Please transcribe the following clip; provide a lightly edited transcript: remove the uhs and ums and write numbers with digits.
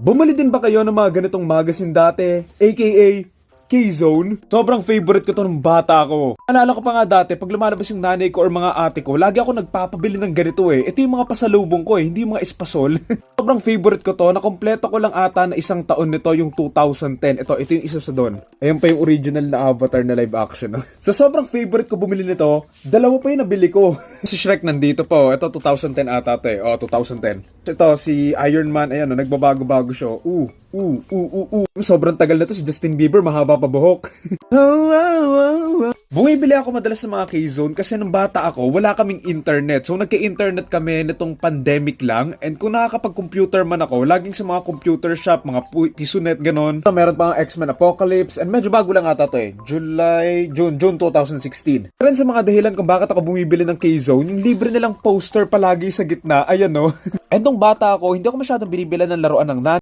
Bumili din ba kayo ng mga ganitong magazine dati, aka K-Zone? Sobrang favorite ko to nung bata ko. Alala ko pa nga dati, pag lumalabas yung nanay ko or mga ate ko, lagi ako nagpapabili ng ganito eh. Ito yung mga pasalubong ko eh, hindi yung mga espasol. Sobrang favorite ko to, nakompleto ko lang ata na isang taon nito, yung 2010. Ito yung isa sa doon. Ayan pa yung original na Avatar na live action. So sobrang favorite ko bumili nito, dalawa pa yung nabili ko. Si Shrek nandito po, ito 2010 ata to eh. Oh, 2010. Ito si Iron Man, ayan, nagbabago-bago siya. Sobrang tagal na to, si Justin Bieber, mahaba pa buhok. Bumibili ako madalas sa mga K-Zone kasi nung bata ako, wala kaming internet. So nagka-internet kami nitong pandemic lang. And kung nakakapag-computer man ako, laging sa mga computer shop, mga Pisonet, ganon. Meron pa ang X-Men Apocalypse. And medyo bago lang ata to eh. June 2016. Rin sa mga dahilan kung bakit ako bumibili ng K-Zone, yung libre nilang poster palagi sa gitna. Ayan no. And nung bata ako, hindi ako masyadong binibila ng laruan ng